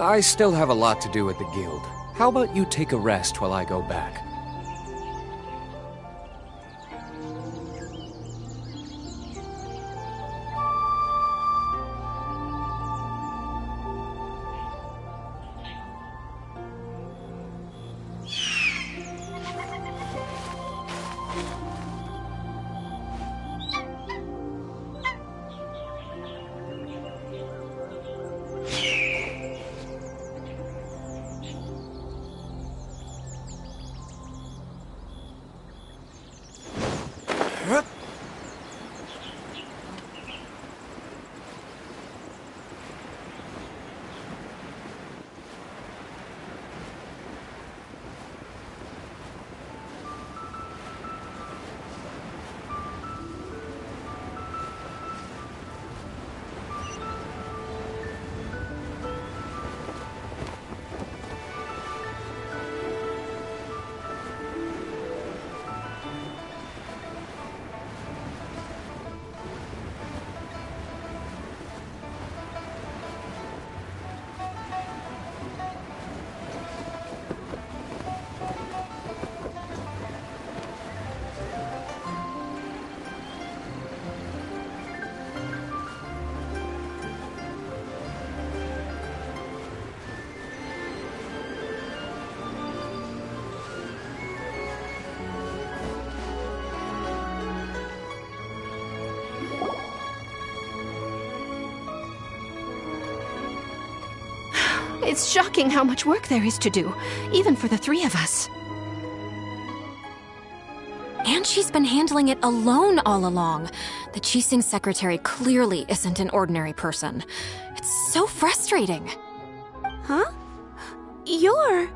I still have a lot to do at the guild. How about you take a rest while I go back? It's shocking how much work there is to do, even for the three of us. And she's been handling it alone all along. The Qixing secretary clearly isn't an ordinary person. It's so frustrating. Huh? You're...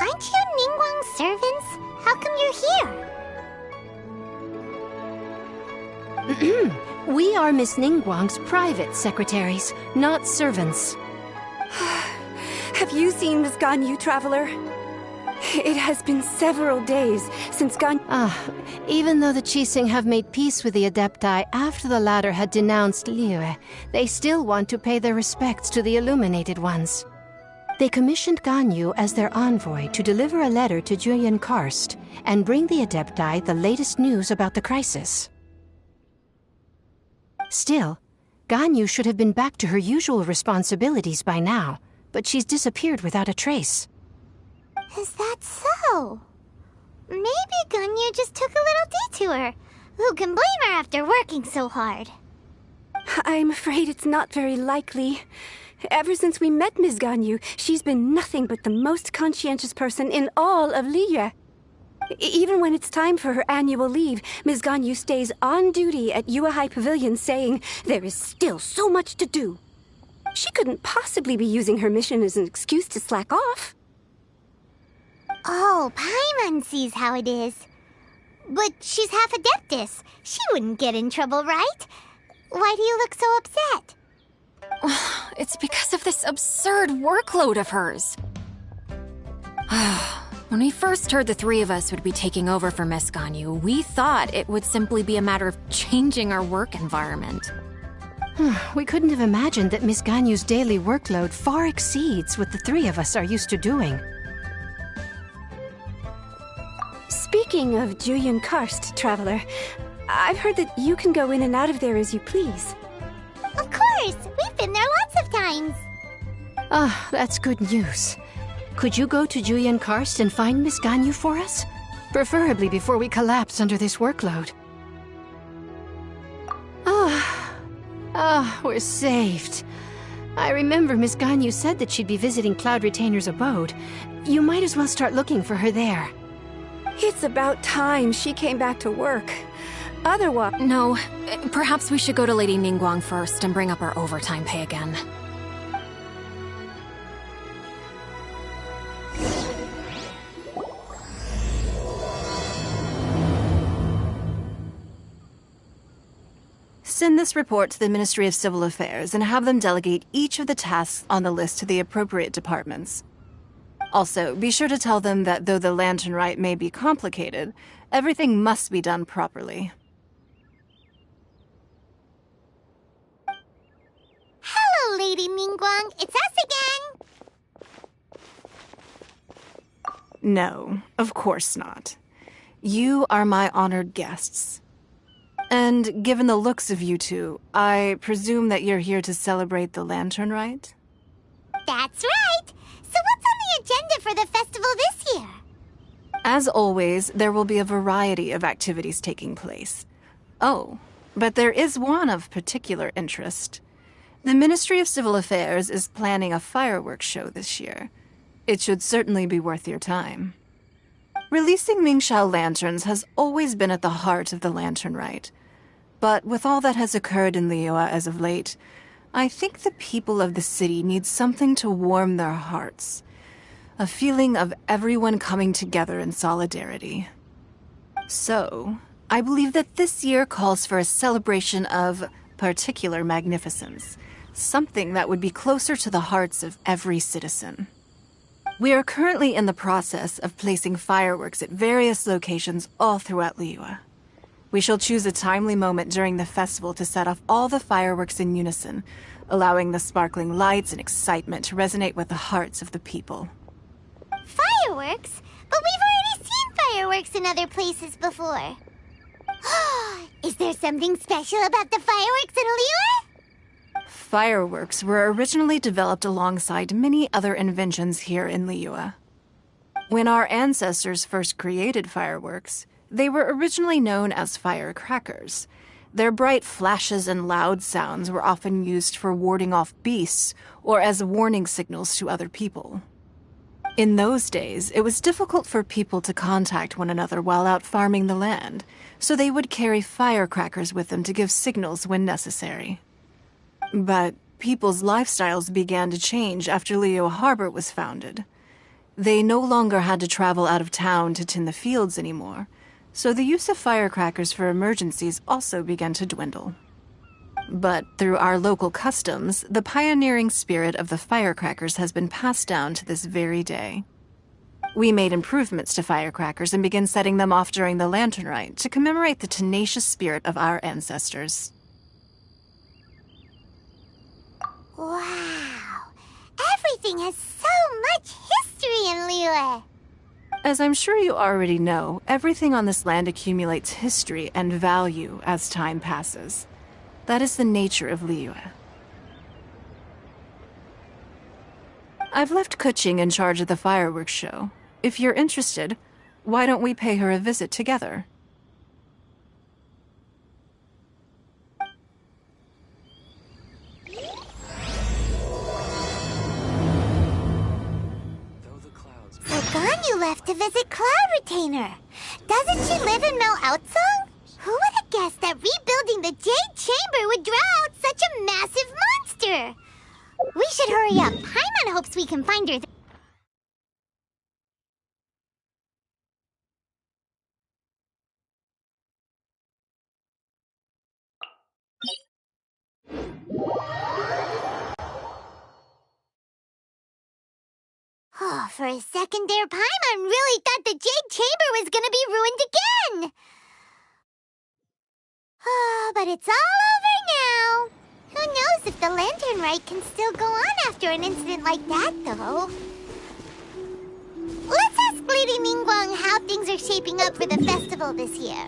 Aren't you Ningguang's servants? How come you're here? We are Miss Ningguang's private secretaries, not servants. Have you seen Miss Ganyu, Traveler? It has been several days since Ganyu... Even though the Qixing have made peace with the Adepti after the latter had denounced Liyue, they still want to pay their respects to the Illuminated Ones. They commissioned Ganyu as their envoy to deliver a letter to Julian Karst and bring the Adepti the latest news about the crisis. Still, Ganyu should have been back to her usual responsibilities by now, but she's disappeared without a trace. Is that so? Maybe Ganyu just took a little detour. Who can blame her after working so hard? I'm afraid it's not very likely. Ever since we met Ms. Ganyu, she's been nothing but the most conscientious person in all of Liyue. Even when it's time for her annual leave, Ms. Ganyu stays on duty at Yuehai Pavilion saying there is still so much to do. She couldn't possibly be using her mission as an excuse to slack off. Oh, Paimon sees how it is. But she's half Adeptus. She wouldn't get in trouble, right? Why do you look so upset? It's because of this absurd workload of hers. When we first heard the three of us would be taking over for Miss Ganyu, we thought it would simply be a matter of changing our work environment. We couldn't have imagined that Miss Ganyu's daily workload far exceeds what the three of us are used to doing. Speaking of Julian Karst, Traveler, I've heard that you can go in and out of there as you please. Of course! We've been there lots of times! That's good news. Could you go to Julian Karst and find Miss Ganyu for us? Preferably before we collapse under this workload. We're saved. I remember Miss Ganyu said that she'd be visiting Cloud Retainer's abode. You might as well start looking for her there. It's about time she came back to work. Otherwise... No, perhaps we should go to Lady Ningguang first and bring up our overtime pay again. Send this report to the Ministry of Civil Affairs and have them delegate each of the tasks on the list to the appropriate departments. Also, be sure to tell them that though the lantern rite may be complicated, everything must be done properly. Ningguang. It's us again. No, of course not. You are my honored guests. And given the looks of you two, I presume that you're here to celebrate the Lantern Rite? That's right. So what's on the agenda for the festival this year? As always, there will be a variety of activities taking place. Oh, but there is one of particular interest. The Ministry of Civil Affairs is planning a fireworks show this year. It should certainly be worth your time. Releasing Mingxiao lanterns has always been at the heart of the Lantern Rite. But with all that has occurred in Liyue as of late, I think the people of the city need something to warm their hearts. A feeling of everyone coming together in solidarity. So, I believe that this year calls for a celebration of particular magnificence. Something that would be closer to the hearts of every citizen. We are currently in the process of placing fireworks at various locations all throughout Liyue. We shall choose a timely moment during the festival to set off all the fireworks in unison, allowing the sparkling lights and excitement to resonate with the hearts of the people. Fireworks? But we've already seen fireworks in other places before. Is there something special about the fireworks in Liyue? Fireworks were originally developed alongside many other inventions here in Liyue. When our ancestors first created fireworks, they were originally known as firecrackers. Their bright flashes and loud sounds were often used for warding off beasts or as warning signals to other people. In those days, it was difficult for people to contact one another while out farming the land, so they would carry firecrackers with them to give signals when necessary. But people's lifestyles began to change after Liyue Harbor was founded. They no longer had to travel out of town to tend the fields anymore, so the use of firecrackers for emergencies also began to dwindle. But through our local customs, the pioneering spirit of the firecrackers has been passed down to this very day. We made improvements to firecrackers and began setting them off during the Lantern Rite to commemorate the tenacious spirit of our ancestors. Wow. Everything has so much history in Liyue. As I'm sure you already know, everything on this land accumulates history and value as time passes. That is the nature of Liyue. I've left Kuching in charge of the fireworks show. If you're interested, why don't we pay her a visit together? So Ganyu left to visit Cloud Retainer. Doesn't she live in Mel Outsong? Who would have guessed that rebuilding the Jade Chamber would draw out such a massive monster? We should hurry up. Paimon hopes we can find her. Oh, for a second there, Paimon really thought the Jade Chamber was gonna be ruined again! Oh, but it's all over now. Who knows if the Lantern Rite can still go on after an incident like that, though. Let's ask Lady Ningguang how things are shaping up for the festival this year.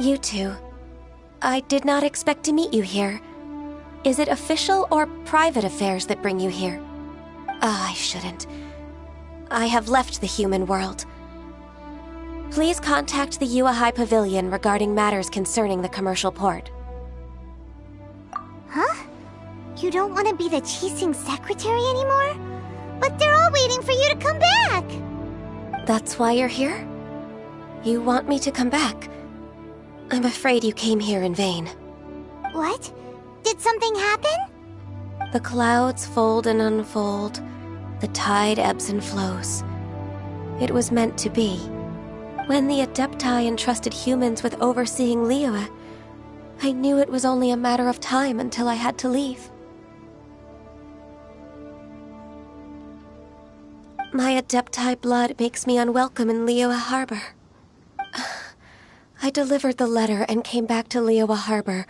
You two. I did not expect to meet you here. Is it official or private affairs that bring you here? I shouldn't. I have left the human world. Please contact the Yua High Pavilion regarding matters concerning the commercial port. Huh? You don't want to be the Qixing secretary anymore? But they're all waiting for you to come back! That's why you're here? You want me to come back? I'm afraid you came here in vain. What? Did something happen? The clouds fold and unfold. The tide ebbs and flows. It was meant to be. When the Adepti entrusted humans with overseeing Liyue, I knew it was only a matter of time until I had to leave. My Adepti blood makes me unwelcome in Liyue Harbor. I delivered the letter and came back to Liyue Harbor,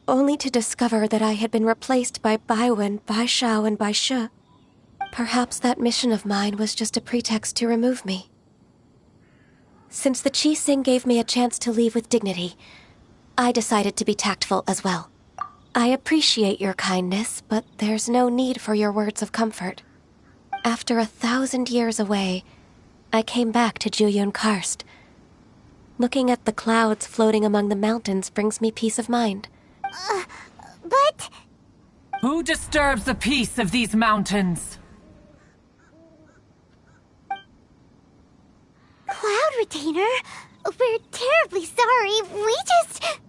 only to discover that I had been replaced by Baiwen, Baishao, and Baishu. Perhaps that mission of mine was just a pretext to remove me. Since the Qixing gave me a chance to leave with dignity, I decided to be tactful as well. I appreciate your kindness, but there's no need for your words of comfort. After 1,000 years away, I came back to Juyun Karst. Looking at the clouds floating among the mountains brings me peace of mind. But... Who disturbs the peace of these mountains? Cloud Retainer, we're terribly sorry. We just...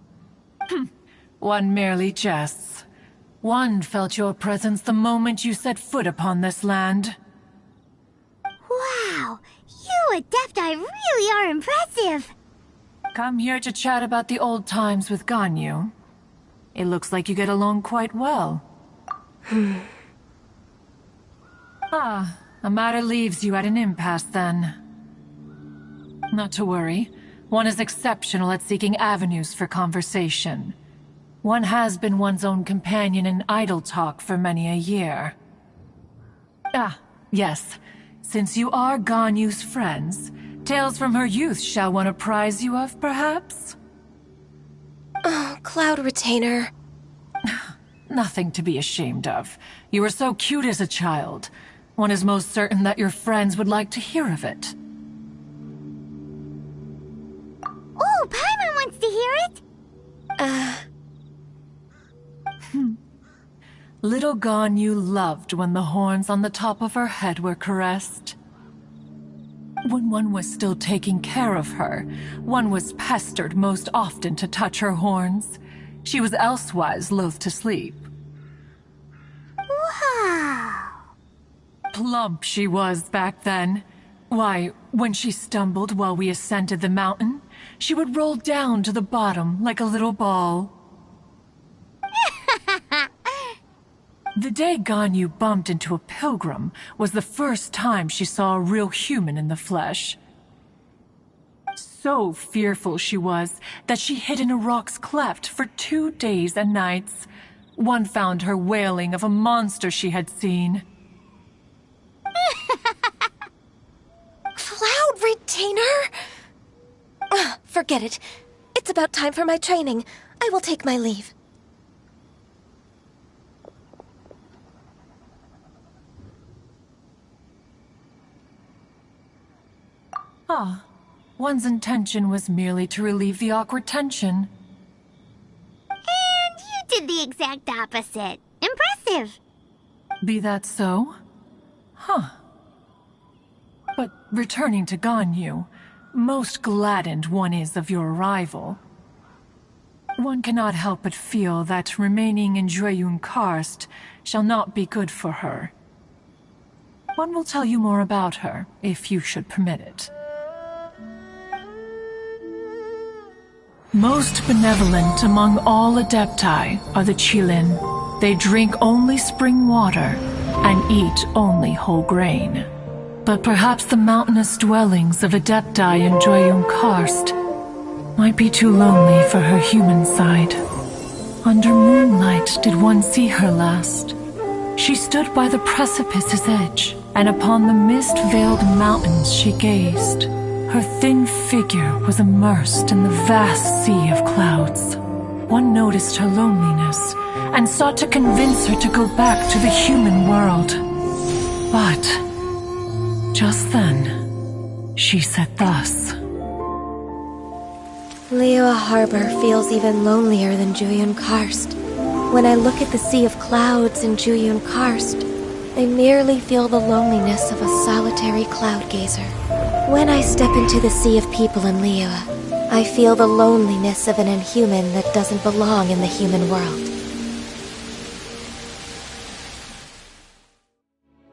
One merely jests. One felt your presence the moment you set foot upon this land. Wow, you Adepti really are impressive. Come here to chat about the old times with Ganyu. It looks like you get along quite well. A matter leaves you at an impasse then. Not to worry. One is exceptional at seeking avenues for conversation. One has been one's own companion in idle talk for many a year. Yes. Since you are Ganyu's friends, tales from her youth shall one apprise you of, perhaps? Oh, Cloud Retainer. Nothing to be ashamed of. You were so cute as a child. One is most certain that your friends would like to hear of it. Oh, Paimon wants to hear it! Little Ganyu loved when the horns on the top of her head were caressed. When one was still taking care of her, one was pestered most often to touch her horns. She was elsewise loath to sleep. Wow! Plump she was back then. Why, when she stumbled while we ascended the mountain, she would roll down to the bottom like a little ball. The day Ganyu bumped into a pilgrim was the first time she saw a real human in the flesh. So fearful she was that she hid in a rock's cleft for 2 days and nights. One found her wailing of a monster she had seen. Cloud Retainer? Forget it. It's about time for my training. I will take my leave. One's intention was merely to relieve the awkward tension. And you did the exact opposite. Impressive. Be that so? But returning to Ganyu, most gladdened one is of your arrival. One cannot help but feel that remaining in Juyun Karst shall not be good for her. One will tell you more about her, if you should permit it. Most benevolent among all Adepti are the Qilin. They drink only spring water and eat only whole grain. But perhaps the mountainous dwellings of Adepti in Juyun Karst might be too lonely for her human side. Under moonlight did one see her last. She stood by the precipice's edge, and upon the mist-veiled mountains she gazed. Her thin figure was immersed in the vast sea of clouds. One noticed her loneliness and sought to convince her to go back to the human world. But just then, she said thus. Liyue Harbor feels even lonelier than Jueyun Karst. When I look at the sea of clouds in Jueyun Karst, I merely feel the loneliness of a solitary cloud gazer. When I step into the sea of people in Liyue, I feel the loneliness of an inhuman that doesn't belong in the human world.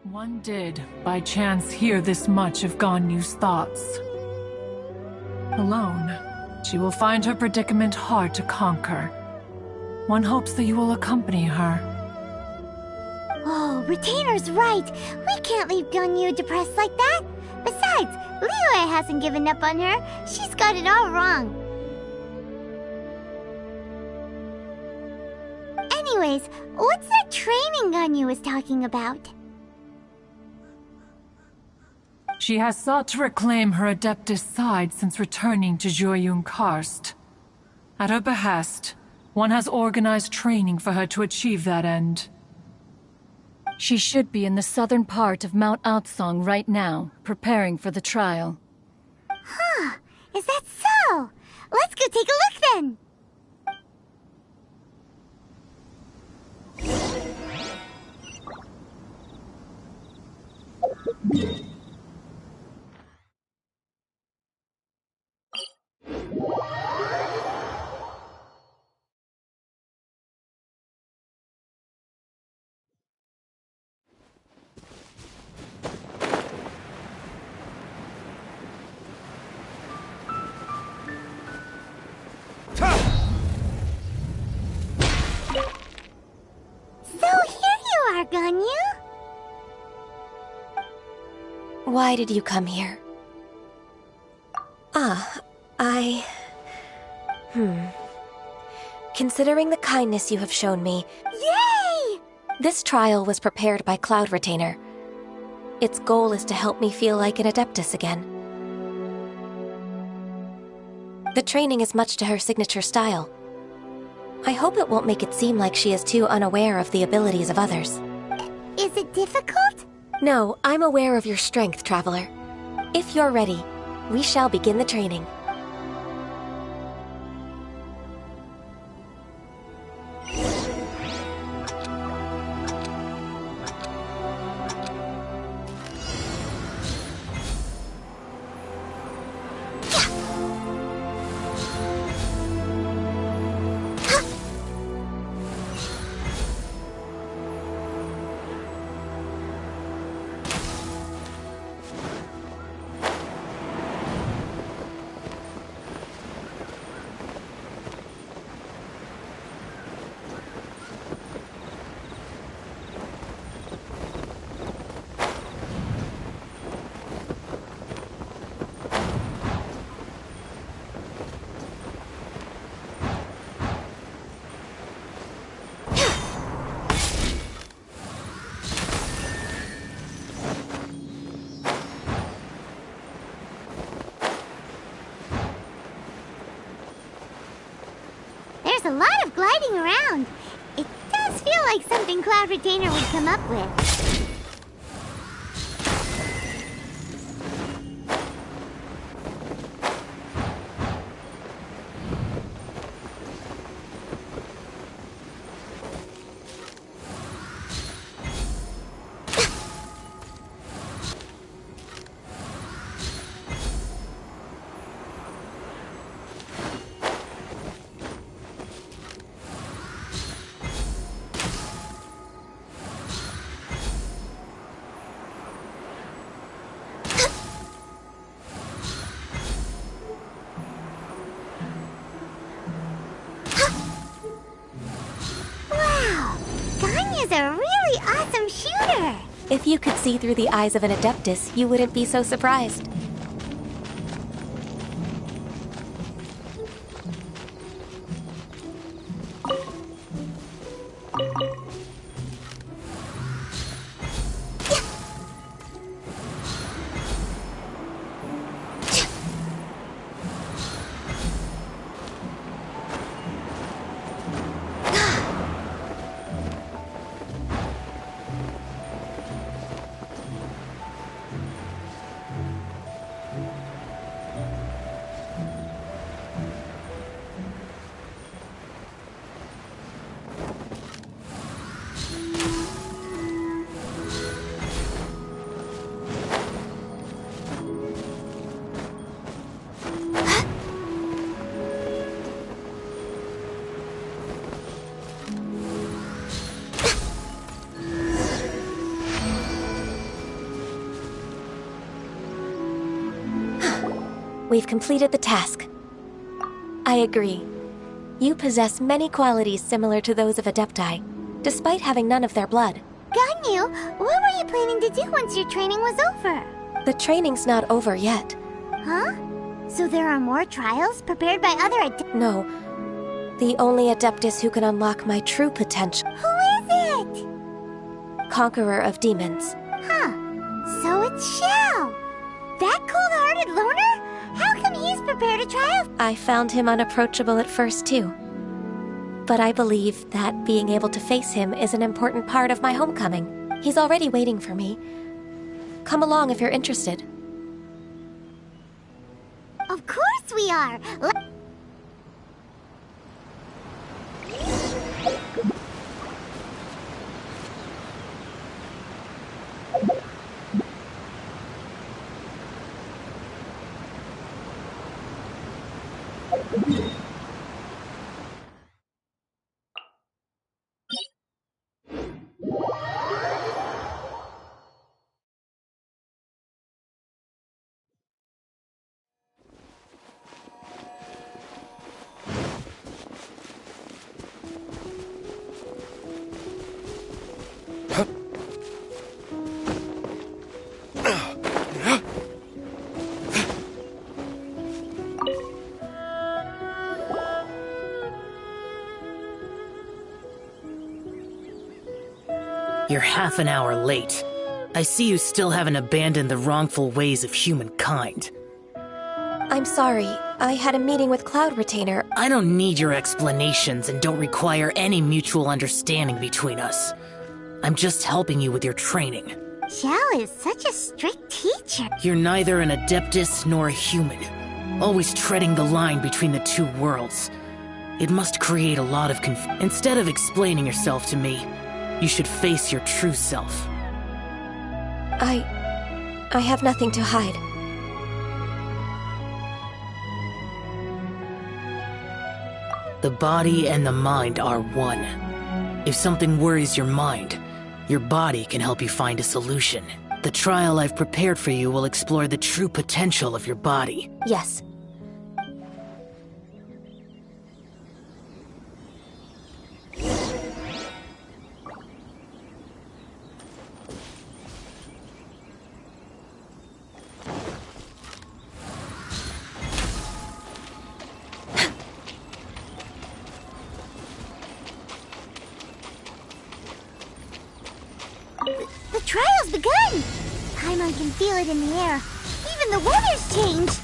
One did, by chance, hear this much of Ganyu's thoughts. Alone, she will find her predicament hard to conquer. One hopes that you will accompany her. Oh, Retainer's right. We can't leave Ganyu depressed like that. Besides, Liyue hasn't given up on her. She's got it all wrong. Anyways, what's that training Ganyu was talking about? She has sought to reclaim her Adeptus side since returning to Jueyun Karst. At her behest, one has organized training for her to achieve that end. She should be in the southern part of Mount Aotsong right now, preparing for the trial. Huh, is that so? Let's go take a look then! Ganyu? Why did you come here? Considering the kindness you have shown me... Yay! This trial was prepared by Cloud Retainer. Its goal is to help me feel like an Adeptus again. The training is much to her signature style. I hope it won't make it seem like she is too unaware of the abilities of others. Is it difficult? No, I'm aware of your strength, Traveler. If you're ready, we shall begin the training. There's a lot of gliding around. It does feel like something Cloud Retainer would come up with. A really awesome shooter! If you could see through the eyes of an Adeptus, you wouldn't be so surprised. We've completed the task. I agree. You possess many qualities similar to those of Adepti, despite having none of their blood. Ganyu, what were you planning to do once your training was over? The training's not over yet. Huh? So there are more trials prepared by other No. The only Adeptus who can unlock my true potential. Who is it? Conqueror of Demons. Huh. So it's Xiao. That cold-hearted loner? How come he's prepared a trial? I found him unapproachable at first, too. But I believe that being able to face him is an important part of my homecoming. He's already waiting for me. Come along if you're interested. Of course we are! You're half an hour late. I see you still haven't abandoned the wrongful ways of humankind. I'm sorry. I had a meeting with Cloud Retainer. I don't need your explanations and don't require any mutual understanding between us. I'm just helping you with your training. Xiao is such a strict teacher. You're neither an Adeptus nor a human, always treading the line between the two worlds. It must create a lot of confusion. Instead of explaining yourself to me, you should face your true self. I have nothing to hide. The body and the mind are one. If something worries your mind, your body can help you find a solution. The trial I've prepared for you will explore the true potential of your body. Yes. The trial's begun! Paimon can feel it in the air. Even the weather's changed!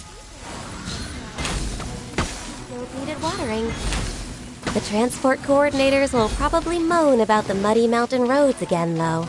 No needed watering. The transport coordinators will probably moan about the muddy mountain roads again, though.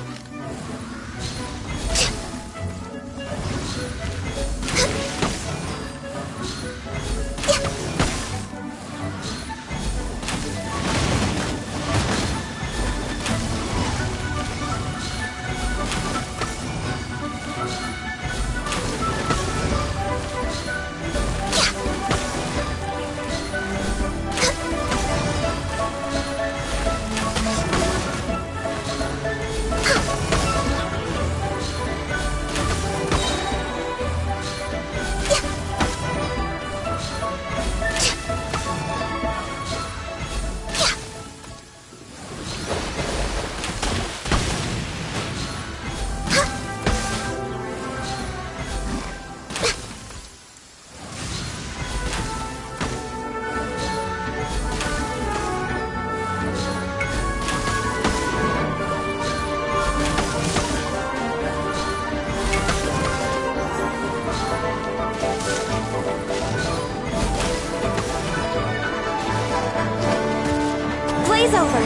Blaze over!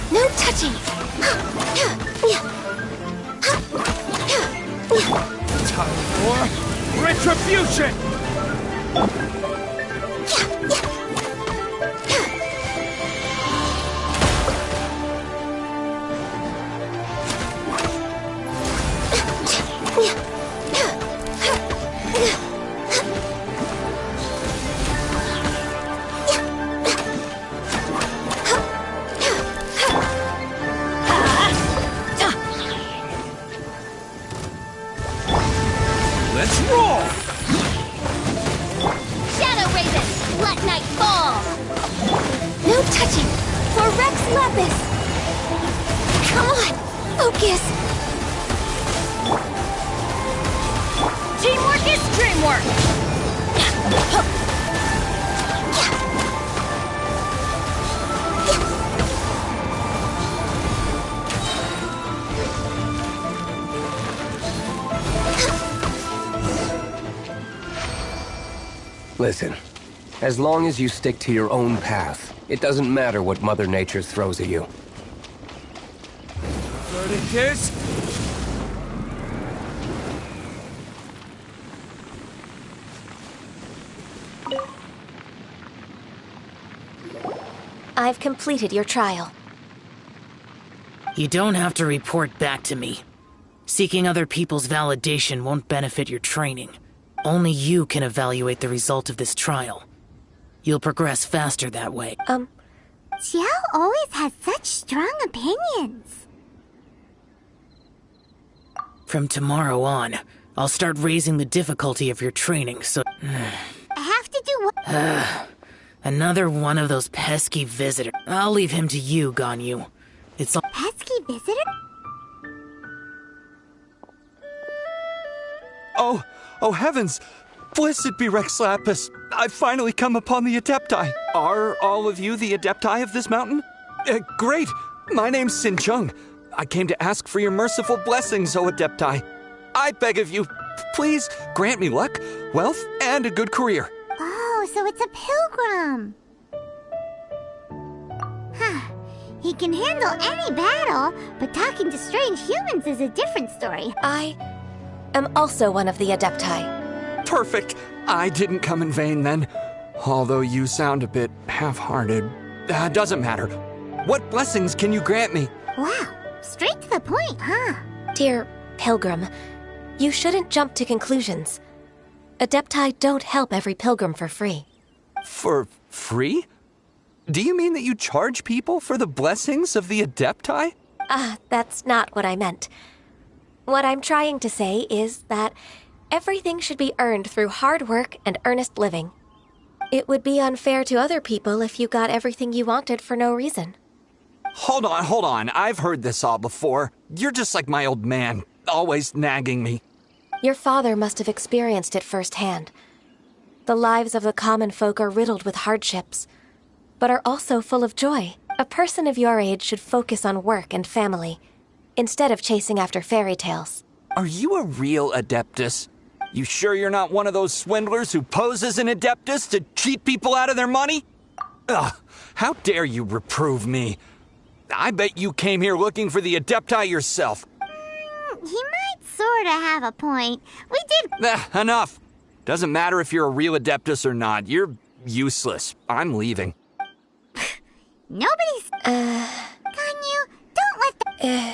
No touching! Time for retribution! touching! For Rex Lapis! Come on! Focus! Teamwork is dreamwork! Listen, as long as you stick to your own path, it doesn't matter what Mother Nature throws at you. Verticus? I've completed your trial. You don't have to report back to me. Seeking other people's validation won't benefit your training. Only you can evaluate the result of this trial. You'll progress faster that way. Xiao always has such strong opinions. From tomorrow on, I'll start raising the difficulty of your training, so... I have to do what? Another one of those pesky visitors. I'll leave him to you, Ganyu. It's all... Pesky visitor? Oh heavens! Blessed be Rex Lapis! I've finally come upon the Adepti. Are all of you the Adepti of this mountain? Great! My name's Sin Chung. I came to ask for your merciful blessings, O Adepti. I beg of you, please grant me luck, wealth, and a good career. Oh, so it's a pilgrim. Huh. He can handle any battle, but talking to strange humans is a different story. I am also one of the Adepti. Perfect. I didn't come in vain then. Although you sound a bit half-hearted. Doesn't matter. What blessings can you grant me? Wow, straight to the point, huh? Dear Pilgrim, you shouldn't jump to conclusions. Adepti don't help every pilgrim for free. For free? Do you mean that you charge people for the blessings of the Adepti? That's not what I meant. What I'm trying to say is that everything should be earned through hard work and earnest living. It would be unfair to other people if you got everything you wanted for no reason. Hold on. I've heard this all before. You're just like my old man, always nagging me. Your father must have experienced it firsthand. The lives of the common folk are riddled with hardships, but are also full of joy. A person of your age should focus on work and family, instead of chasing after fairy tales. Are you a real Adeptus? You sure you're not one of those swindlers who pose as an Adeptus to cheat people out of their money? Ugh, how dare you reprove me? I bet you came here looking for the Adepti yourself. He might sorta have a point. We did... Enough. Doesn't matter if you're a real Adeptus or not. You're useless. I'm leaving. Nobody's... Ganyu, don't let the...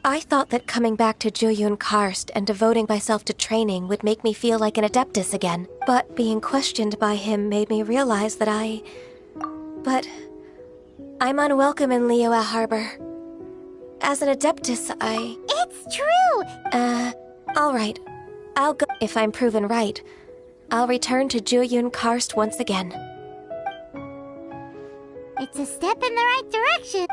I thought that coming back to Jueyun Karst and devoting myself to training would make me feel like an Adeptus again. But being questioned by him made me realize that But I'm unwelcome in Liyue Harbor. As an Adeptus, It's true! Alright. I'll go. If I'm proven right, I'll return to Jueyun Karst once again. It's a step in the right direction.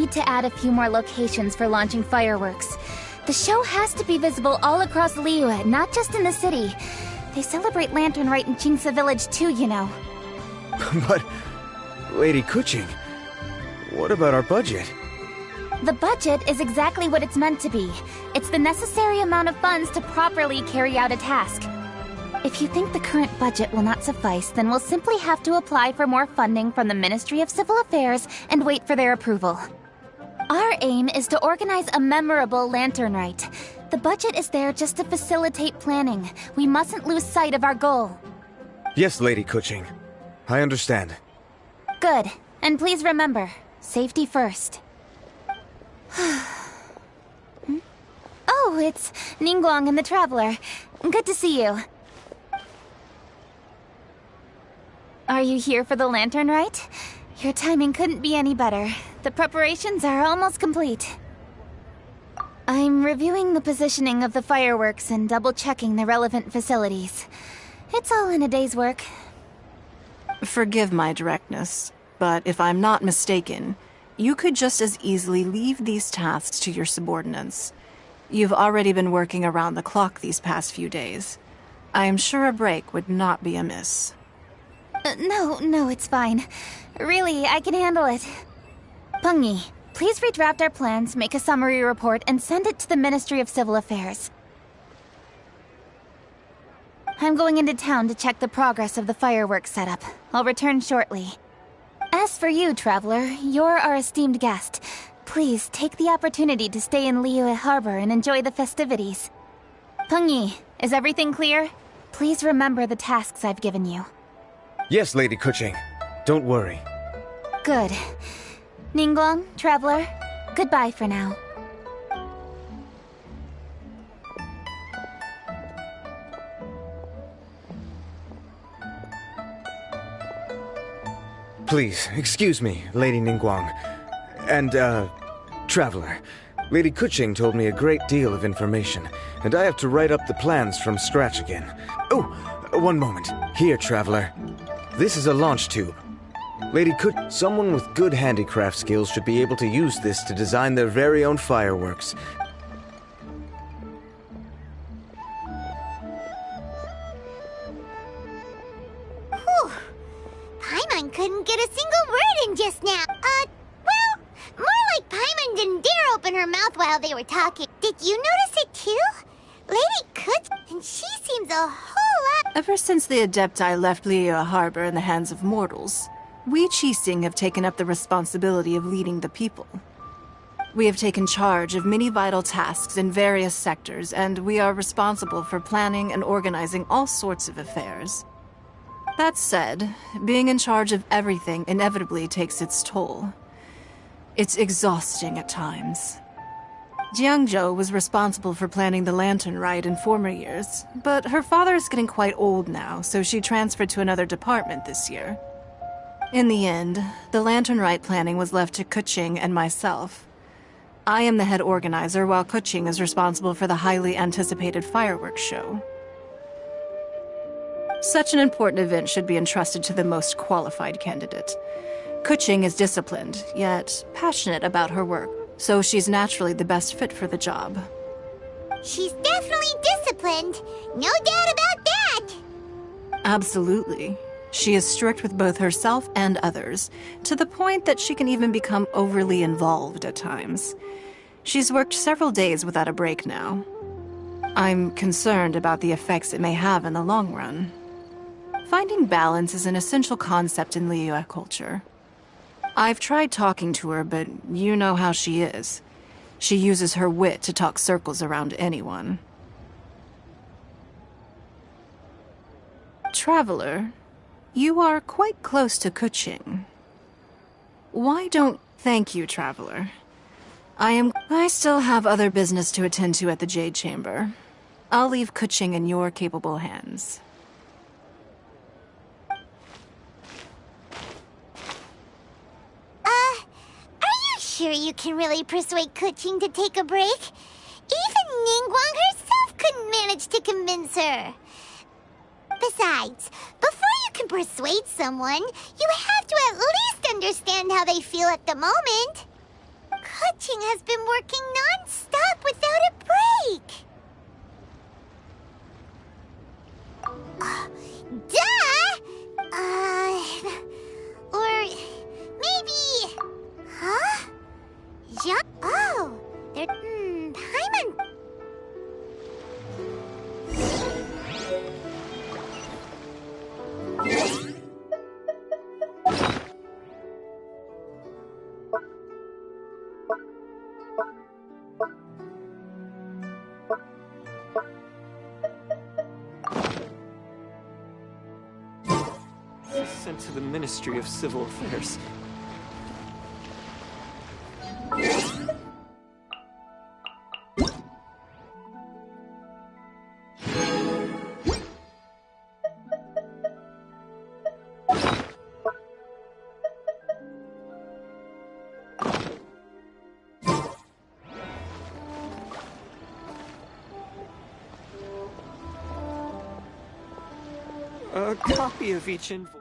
need to add a few more locations for launching fireworks. The show has to be visible all across Liyue, not just in the city. They celebrate Lantern Rite in Jingsa Village too, you know. But, Lady Kuching, what about our budget? The budget is exactly what it's meant to be. It's the necessary amount of funds to properly carry out a task. If you think the current budget will not suffice, then we'll simply have to apply for more funding from the Ministry of Civil Affairs and wait for their approval. Our aim is to organize a memorable Lantern Rite. The budget is there just to facilitate planning. We mustn't lose sight of our goal. Yes, Lady Kuching. I understand. Good. And please remember, safety first. Oh, it's Ningguang and the Traveler. Good to see you. Are you here for the Lantern Rite? Your timing couldn't be any better. The preparations are almost complete. I'm reviewing the positioning of the fireworks and double-checking the relevant facilities. It's all in a day's work. Forgive my directness, but if I'm not mistaken, you could just as easily leave these tasks to your subordinates. You've already been working around the clock these past few days. I am sure a break would not be amiss. No, it's fine. Really, I can handle it. Pengyi, please redraft our plans, make a summary report, and send it to the Ministry of Civil Affairs. I'm going into town to check the progress of the fireworks setup. I'll return shortly. As for you, Traveler, you're our esteemed guest. Please take the opportunity to stay in Liyue Harbor and enjoy the festivities. Pengyi, is everything clear? Please remember the tasks I've given you. Yes, Lady Kuching. Don't worry. Good. Ningguang, Traveler, goodbye for now. Please, excuse me, Lady Ningguang. And, Traveler. Lady Kuching told me a great deal of information, and I have to write up the plans from scratch again. Oh, one moment. Here, Traveler. This is a launch tube. Lady Kuching, someone with good handicraft skills should be able to use this to design their very own fireworks. Whew. Paimon couldn't get a single word in just now. Well, more like Paimon didn't dare open her mouth while they were talking. Did you notice it too? Lady Kuching, and she seems a whole lot... Ever since the Adepti left Liyue Harbor in the hands of mortals, we Qixing have taken up the responsibility of leading the people. We have taken charge of many vital tasks in various sectors, and we are responsible for planning and organizing all sorts of affairs. That said, being in charge of everything inevitably takes its toll. It's exhausting at times. Jiangzhou was responsible for planning the Lantern Rite in former years, but her father is getting quite old now, so she transferred to another department this year. In the end, the Lantern Rite planning was left to Kuching and myself. I am the head organizer, while Kuching is responsible for the highly anticipated fireworks show. Such an important event should be entrusted to the most qualified candidate. Kuching is disciplined, yet passionate about her work, so she's naturally the best fit for the job. She's definitely disciplined. No doubt about that. Absolutely. She is strict with both herself and others, to the point that she can even become overly involved at times. She's worked several days without a break now. I'm concerned about the effects it may have in the long run. Finding balance is an essential concept in Liyue culture. I've tried talking to her, but you know how she is. She uses her wit to talk circles around anyone. Traveler, you are quite close to Kuching. Why don't... Thank you, Traveler. I still have other business to attend to at the Jade Chamber. I'll leave Kuching in your capable hands. Are you sure you can really persuade Kuching to take a break? Even Ningguang herself couldn't manage to convince her. Besides, before you can persuade someone, you have to at least understand how they feel at the moment. Kuching has been working non-stop without a break. Duh! Or maybe... Huh? Oh, they're... Paimon... Sent to the Ministry of Civil Affairs. A copy of each invoice.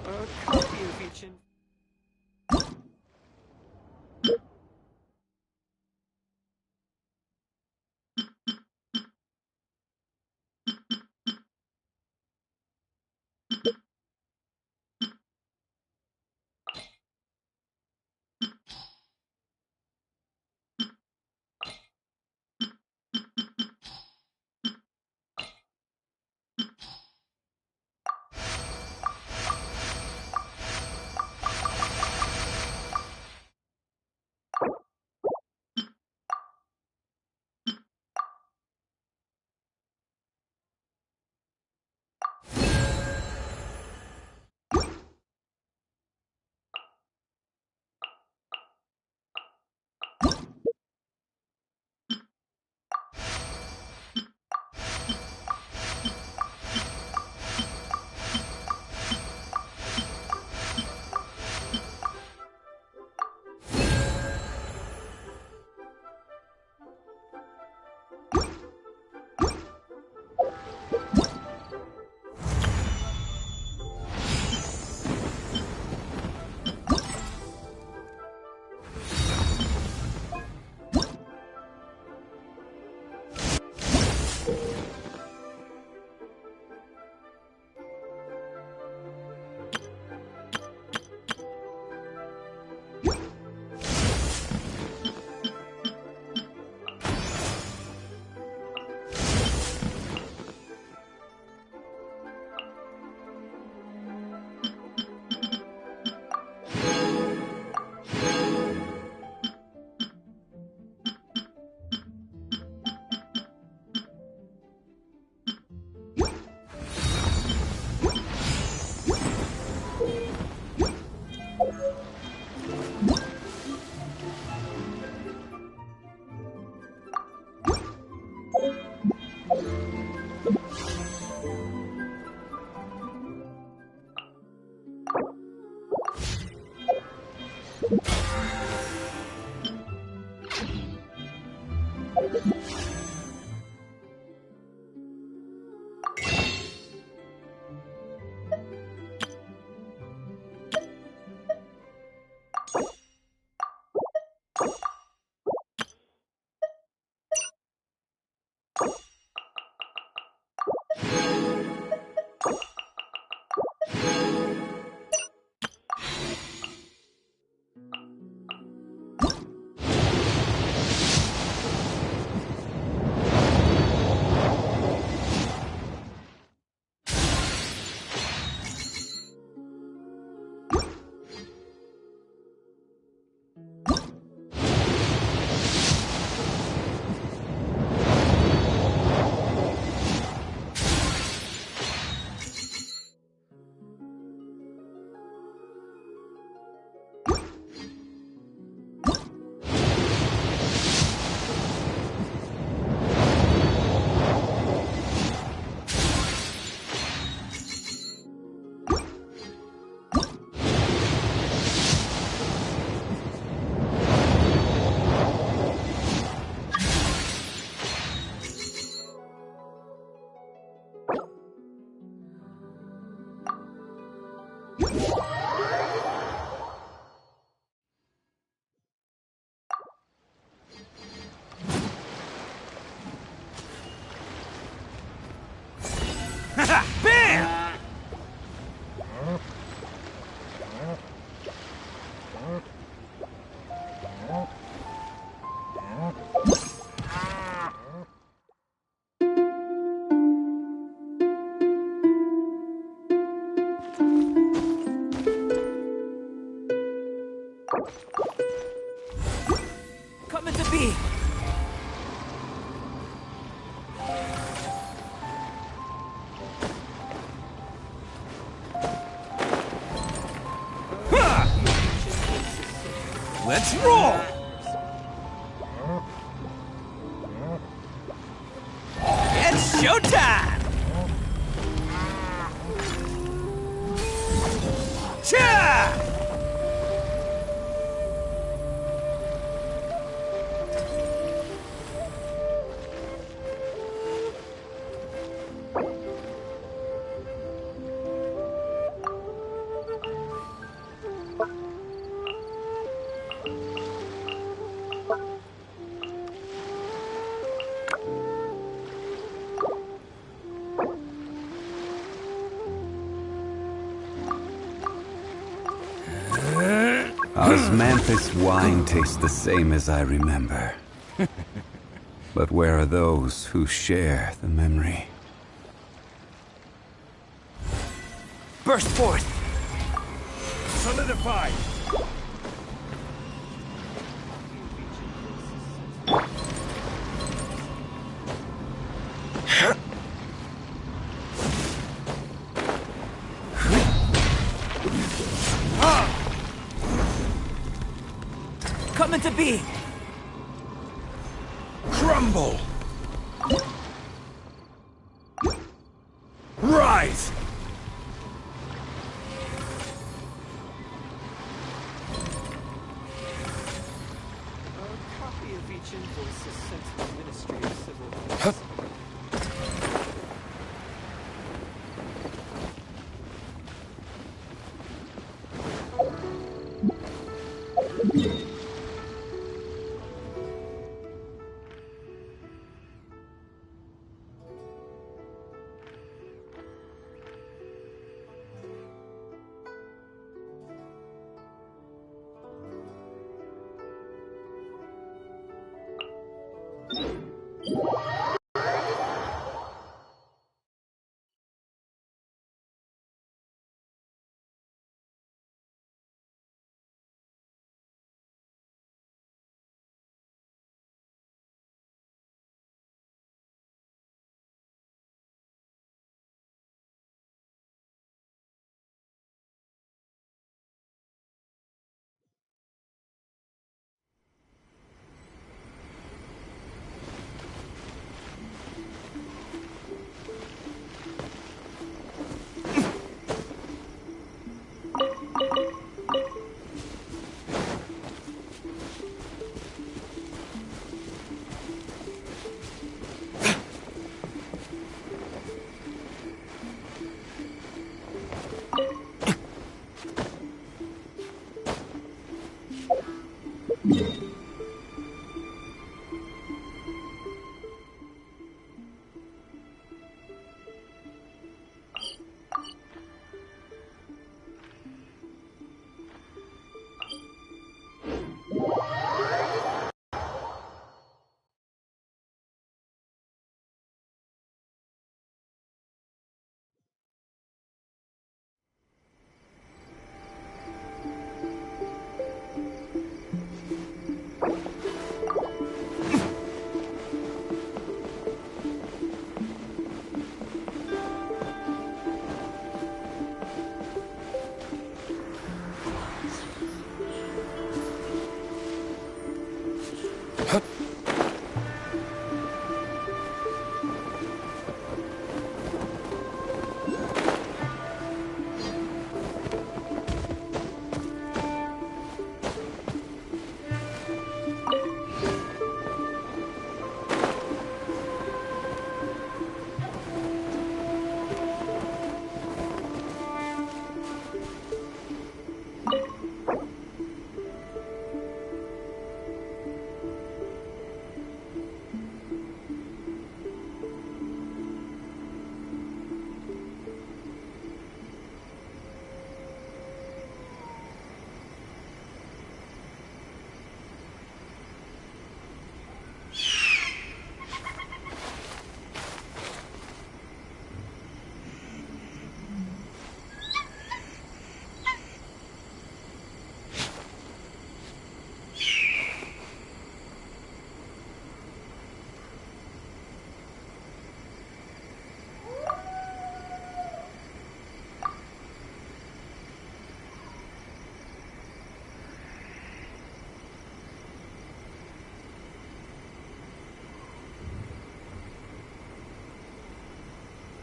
A copy of each invoice. Let's roll! It's showtime! Cha! Osmanthus wine tastes the same as I remember. But where are those who share the memory? Burst forth! Solidify! Come into being! Crumble! Rise! A copy of each invoice is sent to the Ministry of Civil Affairs.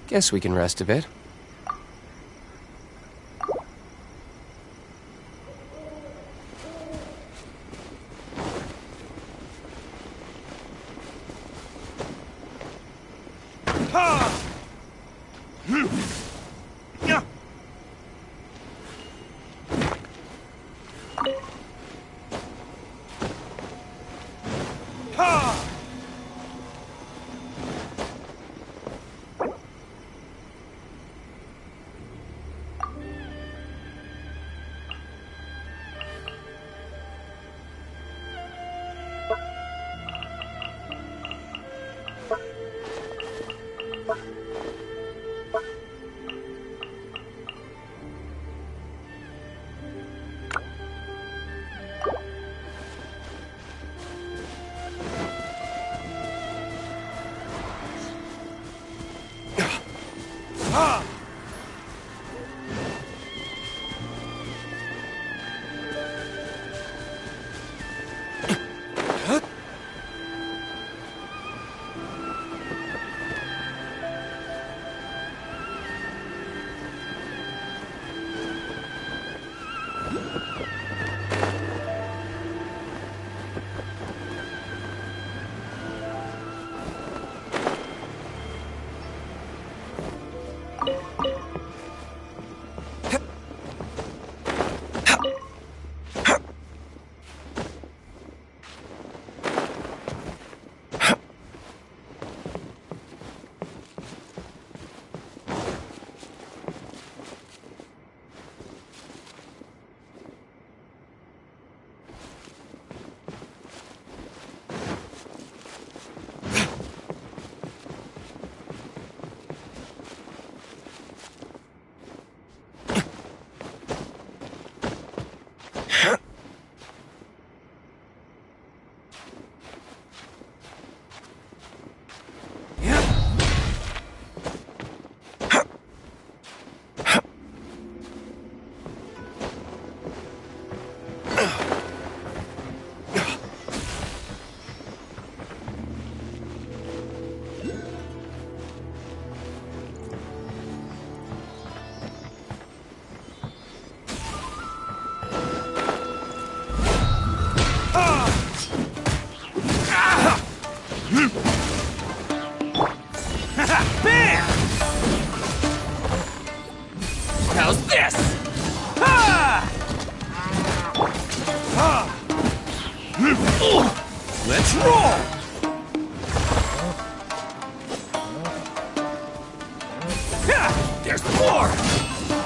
Guess we can rest a bit. How's this? Ha! Let's roll! There's more!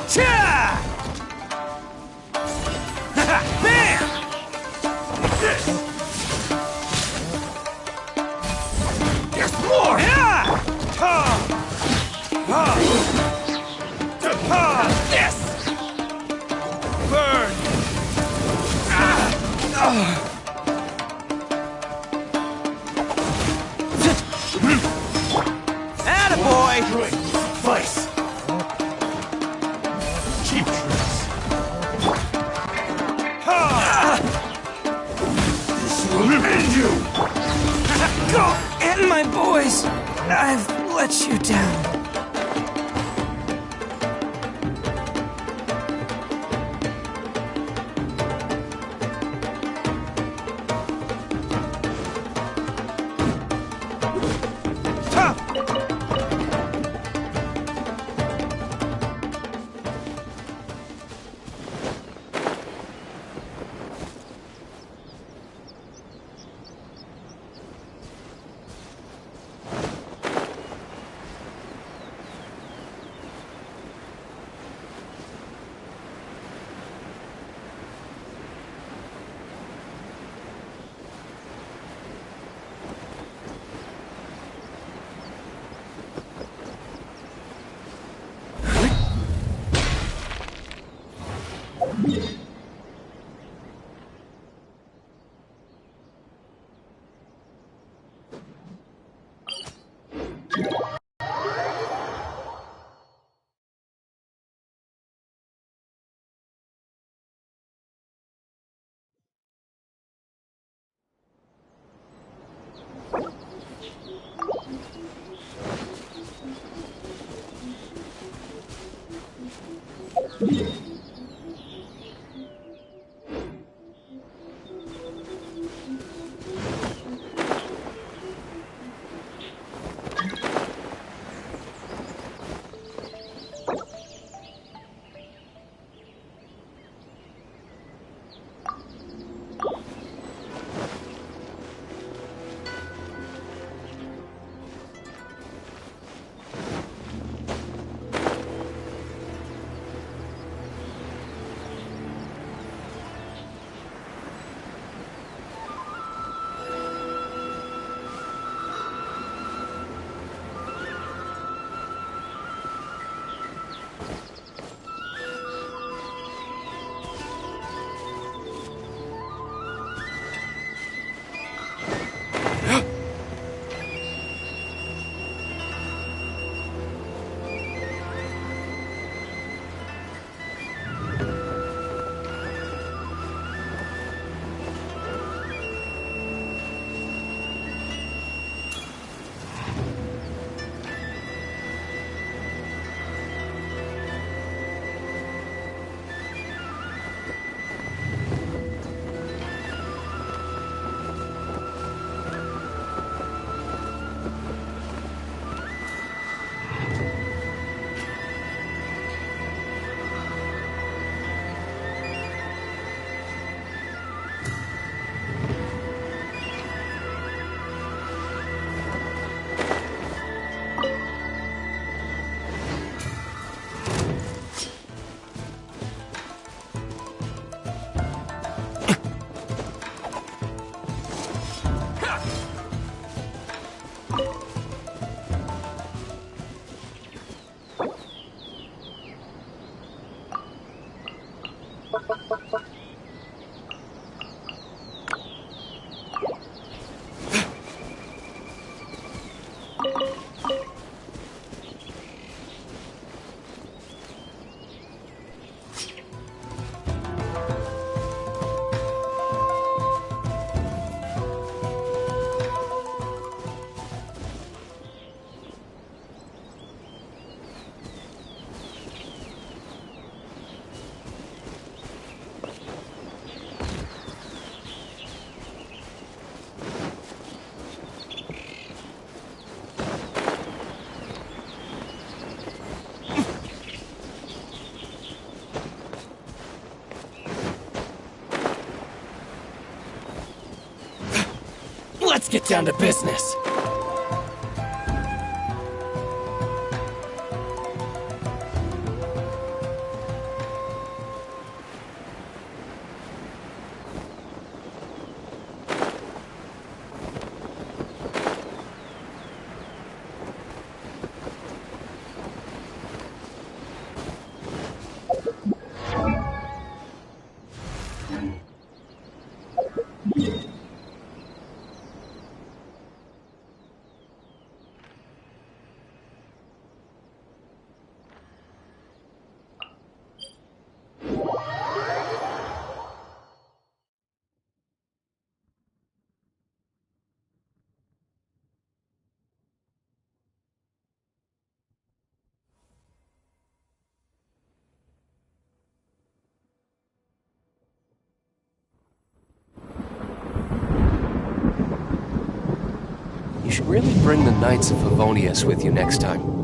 Cha! Bam! There's more! This! Burn! Attaboy! Vice! Cheap tricks! This will end you! Go! And my boys! I've let you down. Let's get down to business. You should really bring the Knights of Favonius with you next time.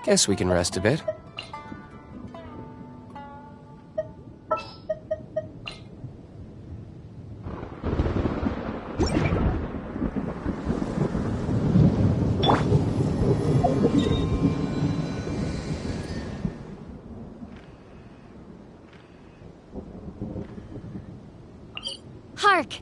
Guess we can rest a bit. Hark!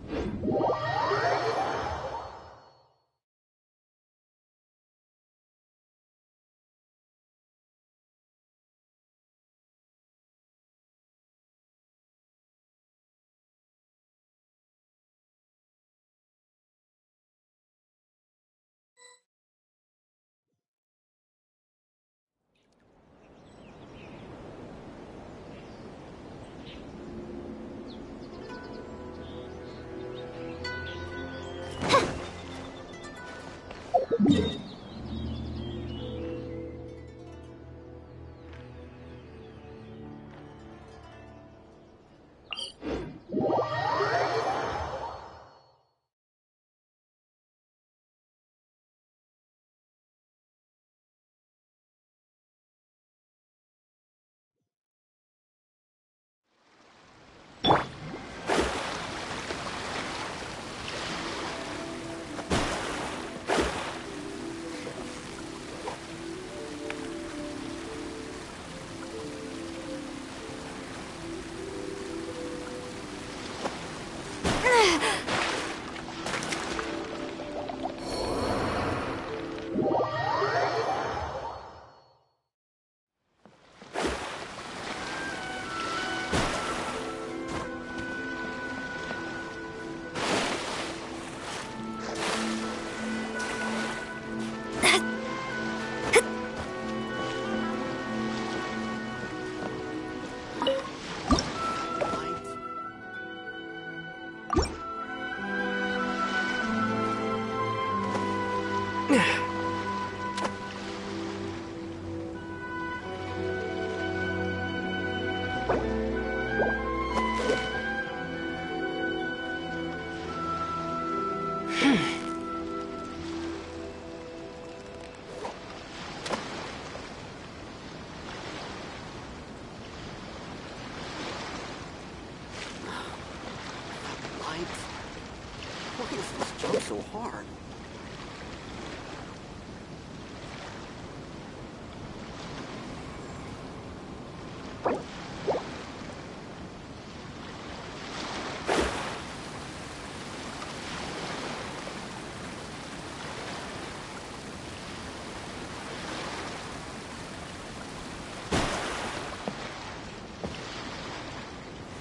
Why is this jump so hard?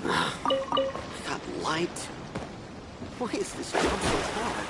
I got light. Why is this jump so hard?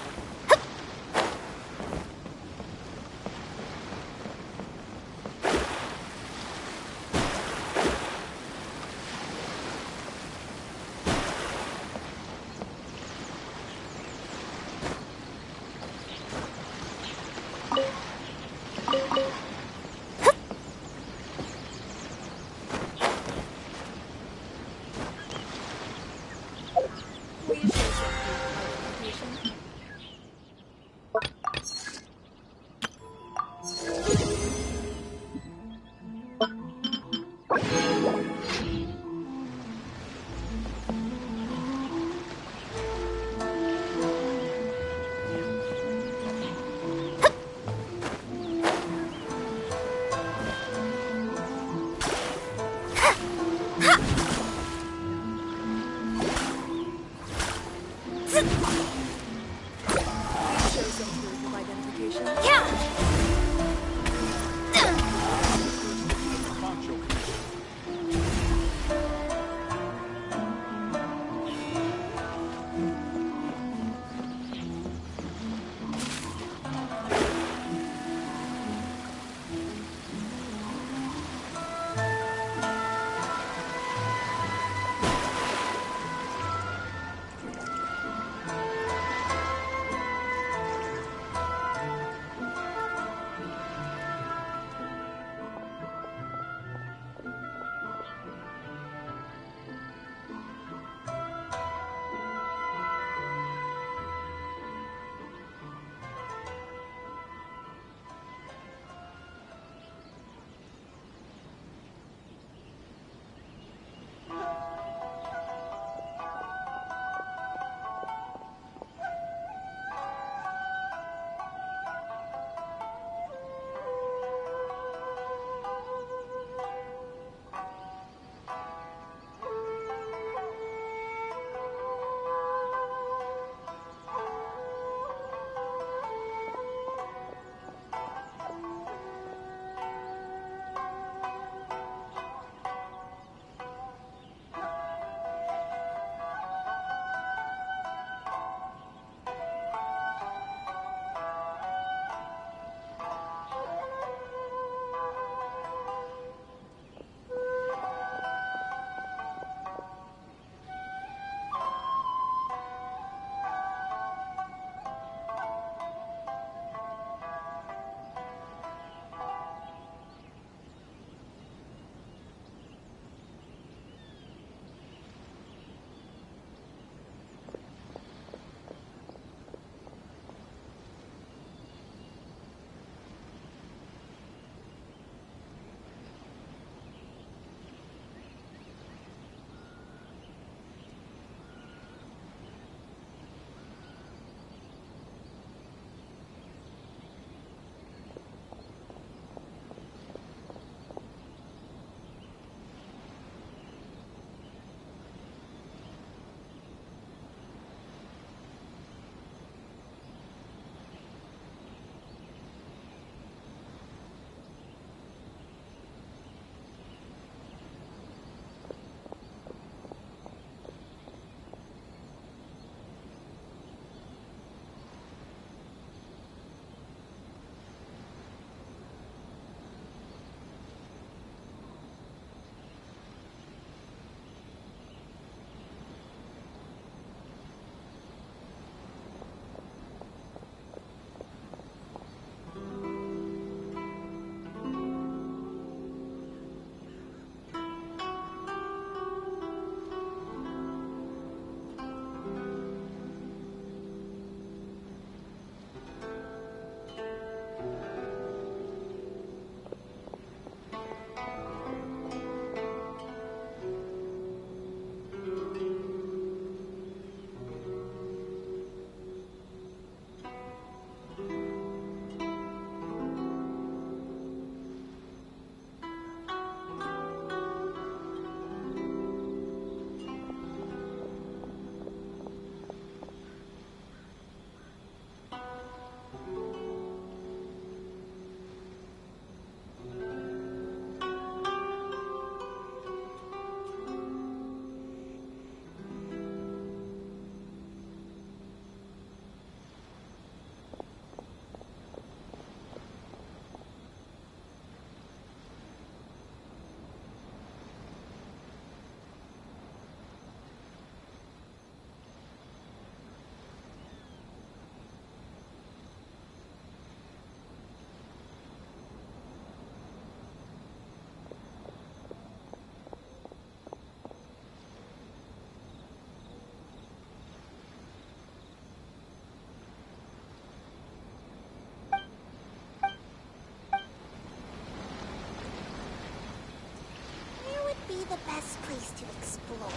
the best place to explore.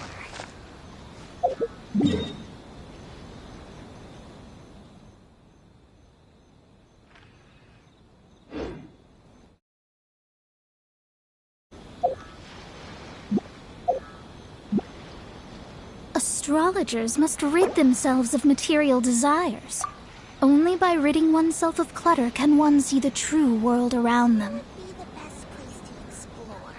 Astrologers must rid themselves of material desires. Only by ridding oneself of clutter can one see the true world around them. Be the best place to explore.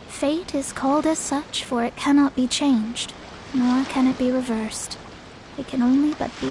Fate is called as such, for it cannot be changed, nor can it be reversed. It can only but be...